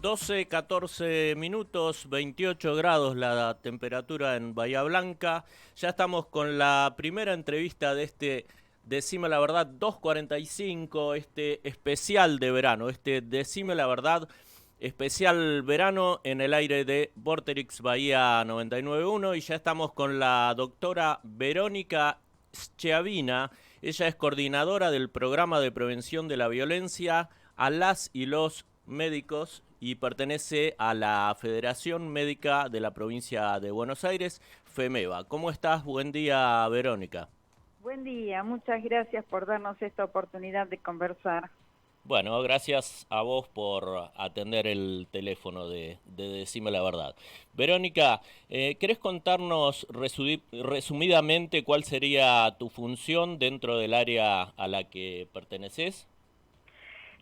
12:14 minutos, 28 grados la temperatura en Bahía Blanca. Ya estamos con la primera entrevista de este Decime la Verdad 245, este especial de verano, este Decime la Verdad especial verano en el aire de Vorterix Bahía 99.1, y ya estamos con la doctora Verónica Schiavina. Ella es coordinadora del programa de prevención de la violencia a las y los médicos y pertenece a la Federación Médica de la Provincia de Buenos Aires, FEMEVA. ¿Cómo estás? Buen día, Verónica. Buen día, muchas gracias por darnos esta oportunidad de conversar. Bueno, gracias a vos por atender el teléfono de Decime la Verdad. Verónica, ¿querés contarnos resumidamente cuál sería tu función dentro del área a la que perteneces?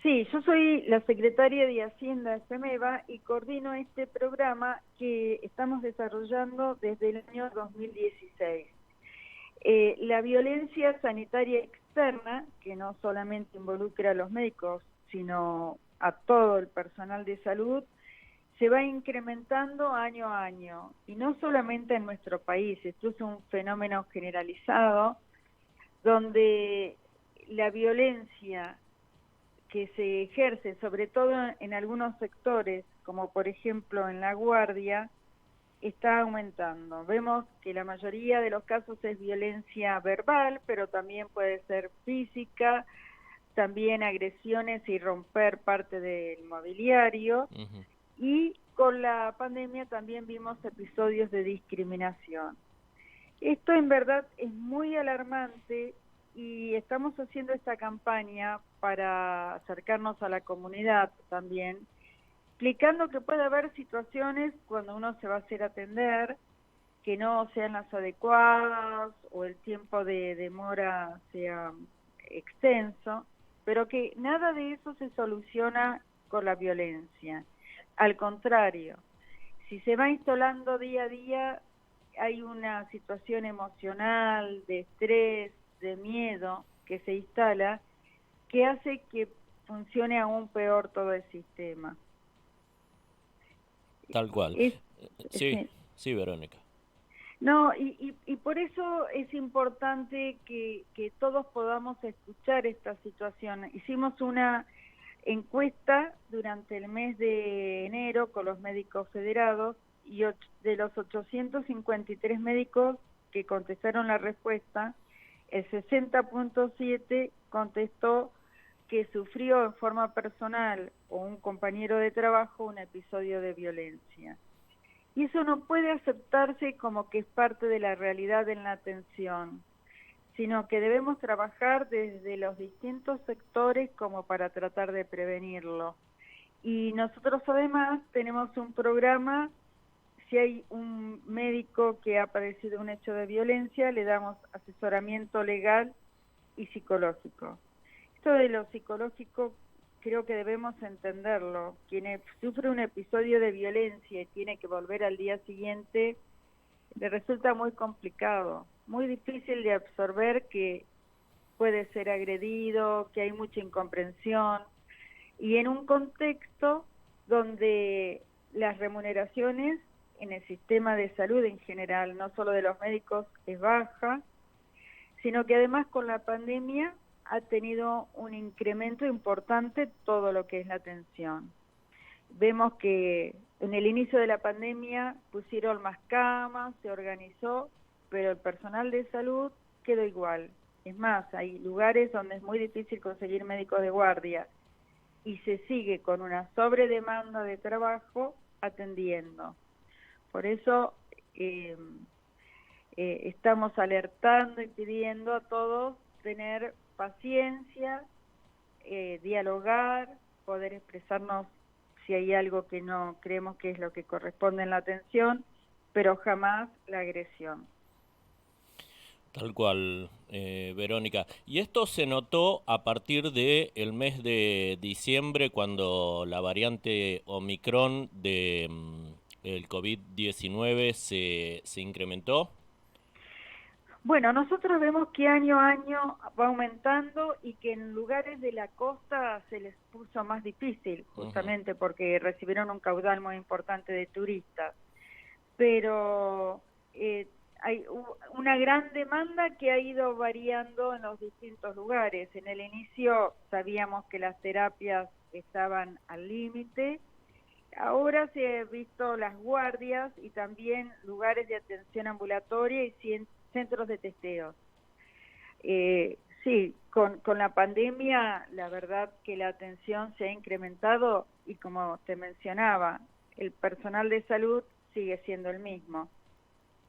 Sí, yo soy la secretaria de Hacienda de FEMEVA y coordino este programa que estamos desarrollando desde el año 2016. La violencia sanitaria externa, que no solamente involucra a los médicos, sino a todo el personal de salud, se va incrementando año a año, y no solamente en nuestro país. Esto es un fenómeno generalizado, donde la violencia que se ejerce, sobre todo en algunos sectores, como por ejemplo en la guardia, está aumentando. Vemos que la mayoría de los casos es violencia verbal, pero también puede ser física, también agresiones y romper parte del mobiliario. Ujú. Y con la pandemia también vimos episodios de discriminación. Esto en verdad es muy alarmante y estamos haciendo esta campaña para acercarnos a la comunidad también, explicando que puede haber situaciones cuando uno se va a hacer atender que no sean las adecuadas o el tiempo de demora sea extenso, pero que nada de eso se soluciona con la violencia. Al contrario, si se va instalando día a día, hay una situación emocional, de estrés, de miedo que se instala, que hace que funcione aún peor todo el sistema. Tal cual. Es, Sí, sí. sí, Verónica. No, y por eso es importante que todos podamos escuchar esta situación. Hicimos una encuesta durante el mes de enero con los médicos federados y de los 853 médicos que contestaron la respuesta, el 60.7 contestó que sufrió en forma personal o un compañero de trabajo un episodio de violencia. Y eso no puede aceptarse como que es parte de la realidad en la atención, sino que debemos trabajar desde los distintos sectores como para tratar de prevenirlo. Y nosotros además tenemos un programa, si hay un médico que ha padecido un hecho de violencia, le damos asesoramiento legal y psicológico. Esto de lo psicológico creo que debemos entenderlo. Quien sufre un episodio de violencia y tiene que volver al día siguiente, le resulta muy complicado, muy difícil de absorber que puede ser agredido, que hay mucha incomprensión, y en un contexto donde las remuneraciones en el sistema de salud en general, no solo de los médicos, es baja, sino que además con la pandemia ha tenido un incremento importante todo lo que es la atención. Vemos que en el inicio de la pandemia pusieron más camas, se organizó, pero el personal de salud quedó igual. Es más, hay lugares donde es muy difícil conseguir médicos de guardia y se sigue con una sobredemanda de trabajo atendiendo. Por eso estamos alertando y pidiendo a todos tener paciencia, dialogar, poder expresarnos si hay algo que no creemos que es lo que corresponde en la atención, pero jamás la agresión. Tal cual, Verónica. Y esto se notó a partir del mes de diciembre, cuando la variante Omicron el COVID-19 se incrementó. Bueno, nosotros vemos que año a año va aumentando y que en lugares de la costa se les puso más difícil, Ujú. justamente porque recibieron un caudal muy importante de turistas. Pero hay una gran demanda que ha ido variando en los distintos lugares. En el inicio sabíamos que las terapias estaban al límite. Ahora se han visto las guardias y también lugares de atención ambulatoria y centros de testeo. Sí, con la pandemia, la verdad que la atención se ha incrementado y como te mencionaba, el personal de salud sigue siendo el mismo.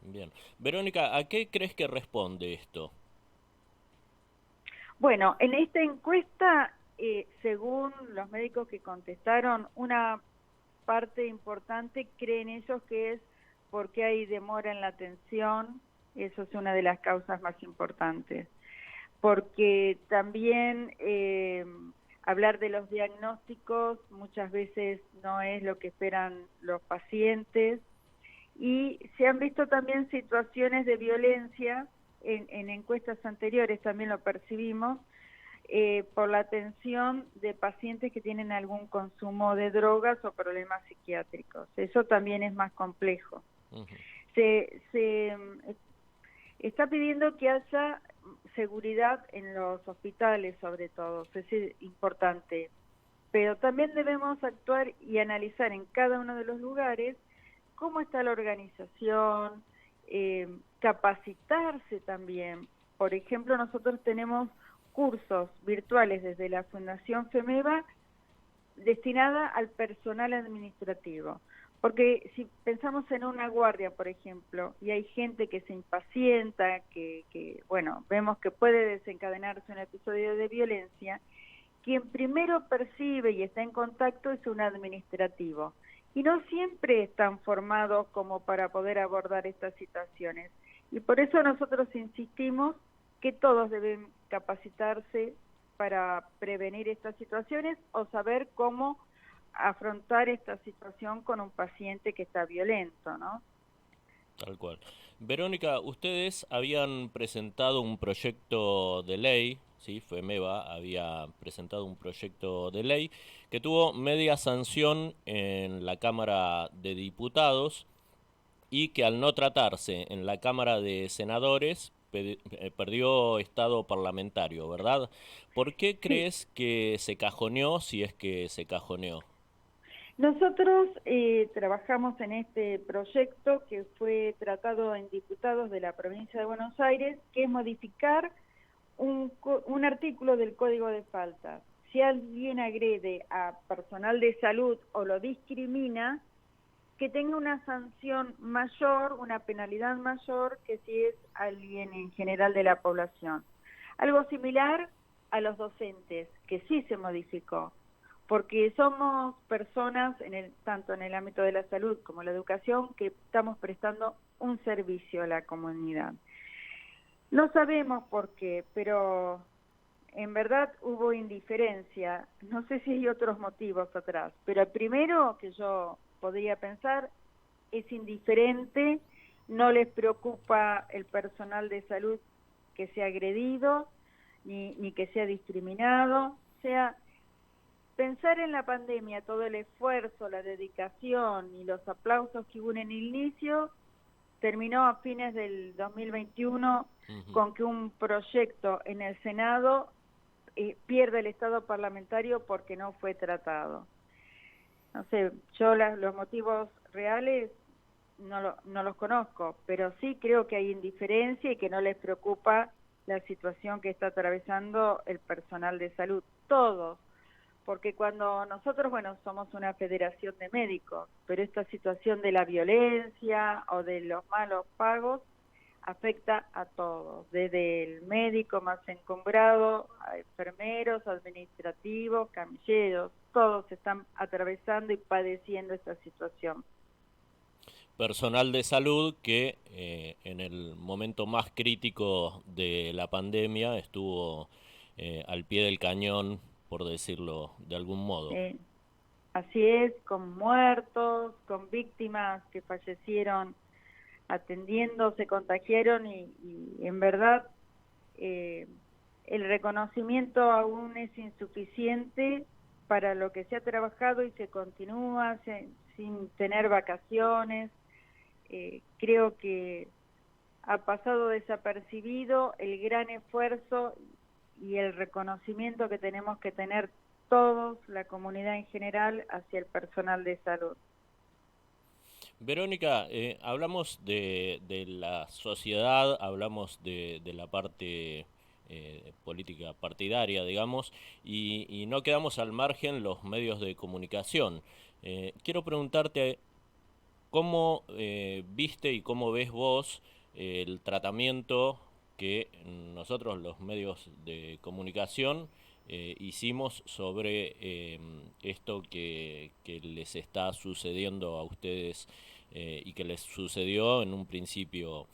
Bien. Verónica, ¿a qué crees que responde esto? Bueno, en esta encuesta, según los médicos que contestaron, una parte importante creen ellos que es porque hay demora en la atención, eso es una de las causas más importantes. Porque también hablar de los diagnósticos muchas veces no es lo que esperan los pacientes y se han visto también situaciones de violencia en encuestas anteriores, también lo percibimos, por la atención de pacientes que tienen algún consumo de drogas o problemas psiquiátricos. Eso también es más complejo. Ujú. Se está pidiendo que haya seguridad en los hospitales, sobre todo, eso es importante. Pero también debemos actuar y analizar en cada uno de los lugares cómo está la organización, capacitarse también. Por ejemplo, nosotros tenemos cursos virtuales desde la Fundación FEMEVA destinada al personal administrativo. Porque si pensamos en una guardia, por ejemplo, y hay gente que se impacienta, bueno, vemos que puede desencadenarse un episodio de violencia, quien primero percibe y está en contacto es un administrativo. Y no siempre están formados como para poder abordar estas situaciones. Y por eso nosotros insistimos que todos deben capacitarse para prevenir estas situaciones o saber cómo afrontar esta situación con un paciente que está violento, ¿no? Tal cual. Verónica, ustedes habían presentado un proyecto de ley, ¿sí? FEMEVA había presentado un proyecto de ley que tuvo media sanción en la Cámara de Diputados y que al no tratarse en la Cámara de Senadores perdió estado parlamentario, ¿verdad? ¿Por qué Sí, crees que se cajoneó si es que se cajoneó? nosotros trabajamos en este proyecto que fue tratado en diputados de la provincia de Buenos Aires, que es modificar un artículo del Código de Faltas. Si alguien agrede a personal de salud o lo discrimina, que tenga una sanción mayor, una penalidad mayor que si es alguien en general de la población. Algo similar a los docentes, que sí se modificó, porque somos personas, tanto en el ámbito de la salud como la educación, que estamos prestando un servicio a la comunidad. No sabemos por qué, pero en verdad hubo indiferencia. No sé si hay otros motivos atrás, pero el primero que yo podría pensar es indiferente, no les preocupa el personal de salud que sea agredido, ni que sea discriminado. O sea, pensar en la pandemia, todo el esfuerzo, la dedicación y los aplausos que hubo en el inicio, terminó a fines del 2021 Ujú. con que un proyecto en el Senado pierde el estado parlamentario porque no fue tratado. No sé, yo los motivos reales no los conozco, pero sí creo que hay indiferencia y que no les preocupa la situación que está atravesando el personal de salud, todos, porque cuando nosotros, bueno, somos una federación de médicos, pero esta situación de la violencia o de los malos pagos afecta a todos, desde el médico más encumbrado, a enfermeros, administrativos, camilleros, todos están atravesando y padeciendo esta situación. Personal de salud que en el momento más crítico de la pandemia estuvo al pie del cañón, por decirlo de algún modo. Eh, Así es, con muertos, con víctimas que fallecieron atendiendo se contagiaron y en verdad el reconocimiento aún es insuficiente para lo que se ha trabajado y se continúa sin tener vacaciones. Creo que ha pasado desapercibido el gran esfuerzo y el reconocimiento que tenemos que tener todos, la comunidad en general, hacia el personal de salud. Verónica, hablamos de la sociedad, hablamos de la parte política partidaria, digamos, y no quedamos al margen los medios de comunicación. Quiero preguntarte cómo viste y cómo ves vos el tratamiento que nosotros, los medios de comunicación, hicimos sobre esto que les está sucediendo a ustedes y que les sucedió en un principio,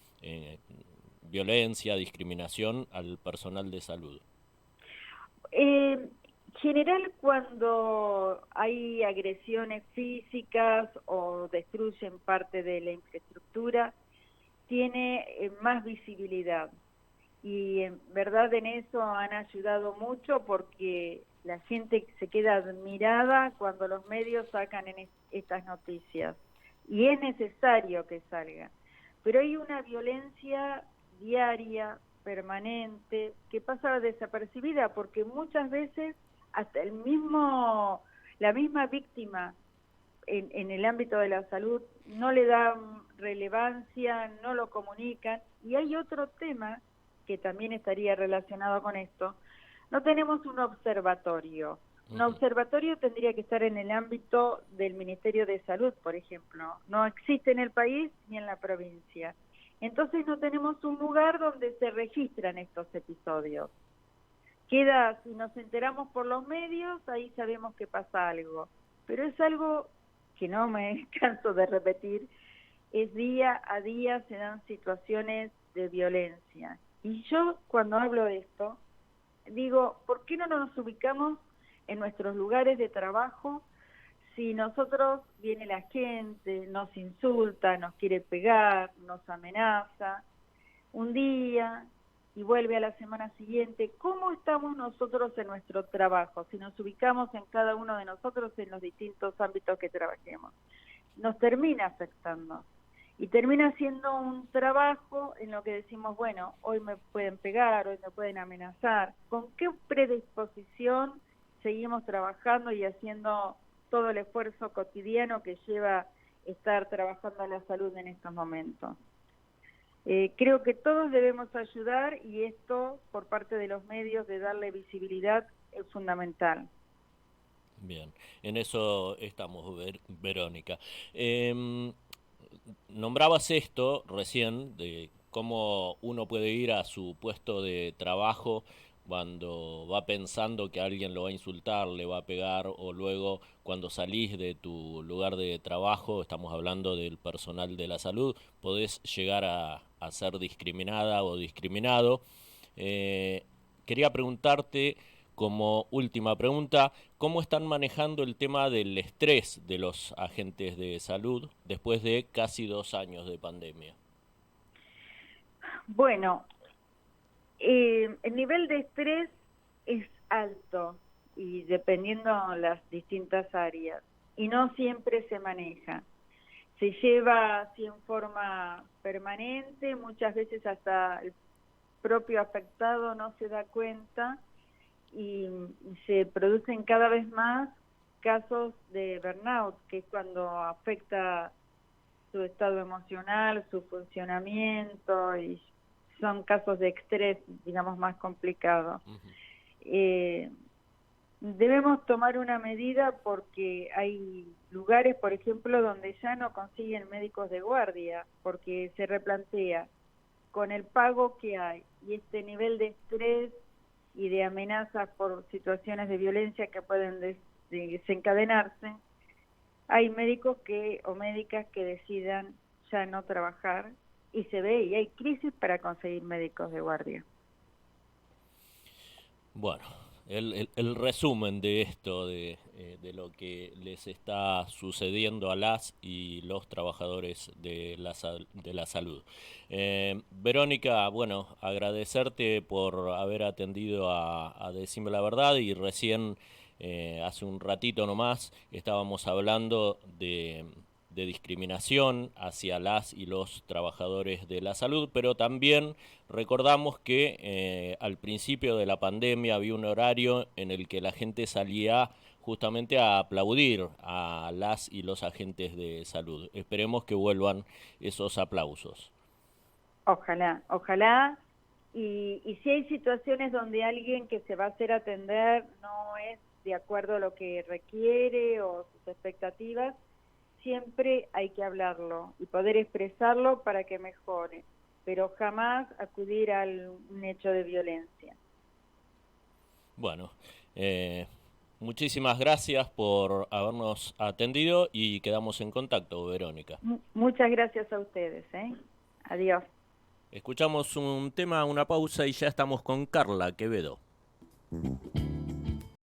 violencia, discriminación al personal de salud. General, cuando hay agresiones físicas o destruyen parte de la infraestructura, tiene más visibilidad. Y en verdad en eso han ayudado mucho porque la gente se queda admirada cuando los medios sacan estas noticias. Y es necesario que salga. Pero hay una violencia diaria, permanente, que pasa desapercibida porque muchas veces hasta la misma víctima en el ámbito de la salud no le dan relevancia, no lo comunican. Y hay otro tema que también estaría relacionado con esto. No tenemos un observatorio. Un observatorio tendría que estar en el ámbito del Ministerio de Salud, por ejemplo. No existe en el país ni en la provincia. Entonces no tenemos un lugar donde se registran estos episodios. Queda, si nos enteramos por los medios, ahí sabemos que pasa algo. Pero es algo que no me canso de repetir, es día a día se dan situaciones de violencia. Y yo cuando hablo de esto, digo, ¿por qué no nos ubicamos en nuestros lugares de trabajo? Si nosotros viene la gente, nos insulta, nos quiere pegar, nos amenaza, un día y vuelve a la semana siguiente, ¿cómo estamos nosotros en nuestro trabajo? Si nos ubicamos en cada uno de nosotros en los distintos ámbitos que trabajemos, nos termina afectando. Y termina siendo un trabajo en lo que decimos, bueno, hoy me pueden pegar, hoy me pueden amenazar. ¿Con qué predisposición seguimos trabajando y haciendo todo el esfuerzo cotidiano que lleva estar trabajando en la salud en estos momentos? Creo que todos debemos ayudar y esto, por parte de los medios, de darle visibilidad, es fundamental. Bien, en eso estamos, Verónica. Nombrabas esto recién, de cómo uno puede ir a su puesto de trabajo cuando va pensando que alguien lo va a insultar, le va a pegar, o luego cuando salís de tu lugar de trabajo, estamos hablando del personal de la salud, podés llegar a ser discriminada o discriminado. Quería preguntarte, como última pregunta, ¿cómo están manejando el tema del estrés de los agentes de salud después de casi 2 años de pandemia? Bueno, el nivel de estrés es alto y dependiendo las distintas áreas y no siempre se maneja. Se lleva así en forma permanente, muchas veces hasta el propio afectado no se da cuenta y se producen cada vez más casos de burnout, que es cuando afecta su estado emocional, su funcionamiento, y son casos de estrés, digamos, más complicados. Debemos tomar una medida porque hay lugares, por ejemplo, donde ya no consiguen médicos de guardia, porque se replantea con el pago que hay y este nivel de estrés y de amenazas por situaciones de violencia que pueden desencadenarse, hay médicos o médicas que decidan ya no trabajar y se ve y hay crisis para conseguir médicos de guardia. Bueno, el resumen de esto, de lo que les está sucediendo a las y los trabajadores de de la salud. Verónica, bueno, agradecerte por haber atendido a Decime la Verdad y recién, hace un ratito nomás, estábamos hablando de discriminación hacia las y los trabajadores de la salud, pero también recordamos que al principio de la pandemia había un horario en el que la gente salía justamente a aplaudir a las y los agentes de salud. Esperemos que vuelvan esos aplausos. Ojalá, ojalá. Y si hay situaciones donde alguien que se va a hacer atender no es de acuerdo a lo que requiere o sus expectativas, siempre hay que hablarlo y poder expresarlo para que mejore, pero jamás acudir a un hecho de violencia. Bueno, muchísimas gracias por habernos atendido y quedamos en contacto, Verónica. Muchas gracias a ustedes. Adiós. Escuchamos un tema, una pausa y ya estamos con Carla Quevedo.